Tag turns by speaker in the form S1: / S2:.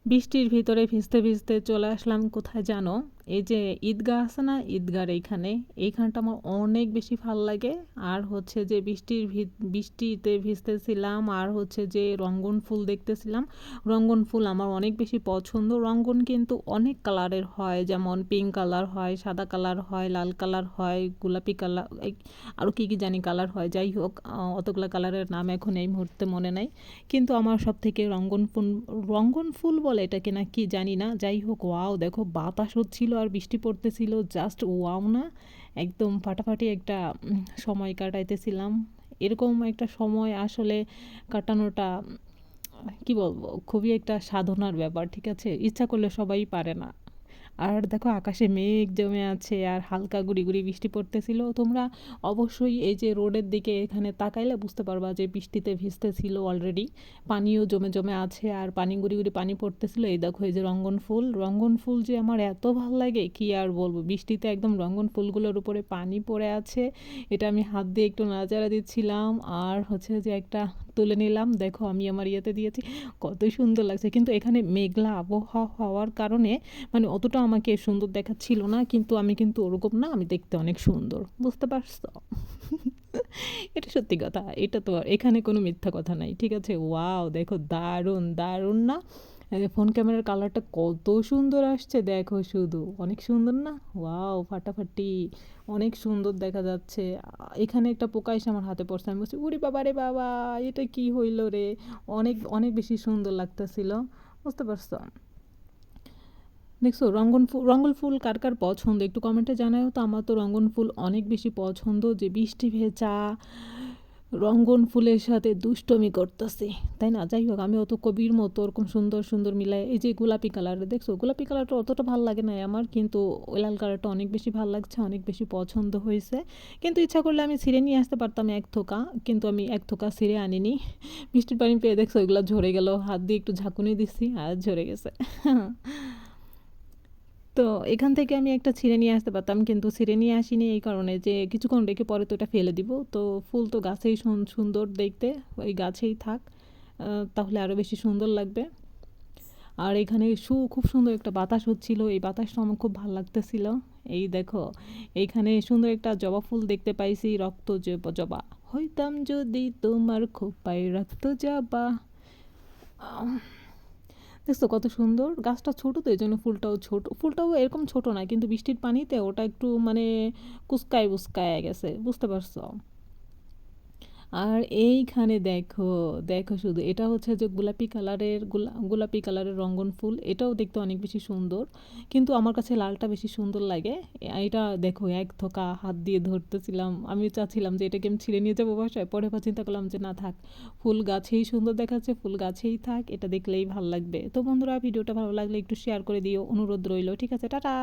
S1: বৃষ্টির ভিতরে ভিজতে ভিজতে চলে আসলাম কোথায় জানো? এই যে ঈদগাহ আছে না, ঈদগাহর এইখানটা আমার অনেক বেশি ভাল লাগে। আর হচ্ছে যে বৃষ্টিতে ভিজতেছিলাম, আর হচ্ছে যে রঙ্গন ফুল দেখতেছিলাম। রঙ্গন ফুল আমার অনেক বেশি পছন্দ। রঙ্গন কিন্তু অনেক কালারের হয়, যেমন পিঙ্ক কালার হয়, সাদা কালার হয়, লাল কালার হয়, গোলাপি কালার, আরও কী কী জানি কালার হয়। যাই হোক, অতগুলো কালারের নাম এখন এই মুহূর্তে মনে নাই। কিন্তু আমার সব থেকে রঙ্গন ফুল বলে এটা কিনা কি জানি না। যাই হোক, ওয়াও দেখো বাতাস হচ্ছিল আর বৃষ্টি পড়তেছিল, জাস্ট ওয়াও না, একদম ফাটাফাটি একটা সময় কাটাইতেছিলাম। এরকম একটা সময় আসলে কাটানোটা কি বলবো, খুবই একটা সাধনার ব্যাপার। ঠিক আছে, ইচ্ছা করলে সবাই পারে না। আর দেখো আকাশে মেঘ জমে আছে আর হালকা গুড়ি গুড়ি বৃষ্টি পড়তেছিল। তোমরা অবশ্যই এই যে রোডের দিকে এখানে তাকাইলে বুঝতে পারবা যে বৃষ্টিতে ভিজতেছিল অলরেডি, পানিও জমে জমে আছে আর পানি গুড়ি গুড়ি পানি পড়তেছিল। এই দেখো এই যে রঙ্গন ফুল যে আমার এত ভাল লাগে কি আর বলবো। বৃষ্টিতে একদম রঙ্গন ফুলগুলোর উপরে পানি পড়ে আছে, এটা আমি হাত দিয়ে একটু নাড়াচাড়া দিচ্ছিলাম আর হচ্ছে যে একটা তুলে নিলাম। দেখো আমি আমার ইয়েতে দিয়েছি, কত সুন্দর লাগছে। কিন্তু এখানে মেঘলা আবহাওয়া হওয়ার কারণে মানে অতটা আমাকে সুন্দর দেখাচ্ছিল না, কিন্তু আমি কিন্তু ওরকম না, আমি দেখতে অনেক সুন্দর, বুঝতে পারছো? এটা সত্যি কথা, এটা তো আর এখানে কোনো মিথ্যা কথা নাই। ঠিক আছে, ওয়াও দেখো দারুণ দারুণ না? ফোন ক্যামেরার কালারটা কত সুন্দর আসছে, দেখো শুধু, অনেক সুন্দর না? ওয়াও ফাটাফাটি, অনেক সুন্দর দেখা যাচ্ছে। এখানে একটা পোকা এসে আমার হাতে পড়ছে, আমি বলছি উরি বাবা রে বাবা, এটা কি হইল রে। অনেক অনেক বেশি সুন্দর লাগতেছিল, বুঝতে পারছো? দেখছো রঙ্গন ফুল কার কার পছন্দ একটু কমেন্টে জানাও তো। আমার তো রঙ্গন ফুল অনেক বেশি পছন্দ, যে বৃষ্টি ভেজা রঙ্গন ফুলের সাথে দুষ্টমি করতেছি, তাই না? যাই হোক, আমি অত কবির মতো ওরকম সুন্দর সুন্দর মিলাই। এই যে গোলাপি কালার দেখছো, গোলাপি কালারটা অতটা ভালো লাগে না আমার, কিন্তু ওই লাল কালারটা অনেক বেশি ভালো লাগছে, অনেক বেশি পছন্দ হয়েছে। কিন্তু ইচ্ছা করলে আমি ছিঁড়ে নিয়ে আসতে পারতাম এক থোকা, কিন্তু আমি এক থোকা ছিঁড়ে আনিনি। বৃষ্টির পানি পেয়ে দেখছো ওইগুলো ঝরে গেল, হাত দিয়ে একটু ঝাঁকুনি দিচ্ছি আর ঝরে গেছে। তো এখান থেকে আমি একটা ছিঁড়ে নিয়ে আসতে পারতাম, কিন্তু ছিঁড়ে নিয়ে আসিনি এই কারণে যে কিছুক্ষণ রেখে পরে তো ওটা ফেলে দিব। তো ফুল তো গাছেই সুন্দর দেখতে, ওই গাছেই থাক, তাহলে আরও বেশি সুন্দর লাগবে। আর এখানে খুব সুন্দর একটা বাতাস হচ্ছিল, এই বাতাসটা আমার খুব ভালো লাগতেছিল। এই দেখো এইখানে সুন্দর একটা জবা ফুল দেখতে পাইছি, রক্ত জবা, হইতাম যদি তোমার খোপায় রক্ত জবা। দেখছো কত সুন্দর, গাছটা ছোট তো এই জন্য ফুলটাও ছোট, ফুলটাও এরকম ছোট না, কিন্তু বৃষ্টির পানিতে ওটা একটু মানে কুচকায় উস্কায় গেছে, বুঝতে পারছো? আর এইখানে দেখো, দেখো শুধু, এটা হচ্ছে যে গোলাপি কালারের রঙ্গন ফুল, এটাও দেখতে অনেক বেশি সুন্দর, কিন্তু আমার কাছে লালটা বেশি সুন্দর লাগে। এটা দেখো এক থোকা হাত দিয়ে ধরতেছিলাম, আমি চাচ্ছিলাম যে এটাকে আমি ছিঁড়ে নিয়ে যাবো বাসায়, পরে আবার চিন্তা করলাম যে না থাক, ফুল গাছেই সুন্দর দেখাচ্ছে, ফুল গাছেই থাক, এটা দেখলেই ভালো লাগবে। তো বন্ধুরা, ভিডিওটা ভালো লাগলে একটু শেয়ার করে দিও, অনুরোধ রইল। ঠিক আছে, টাটা।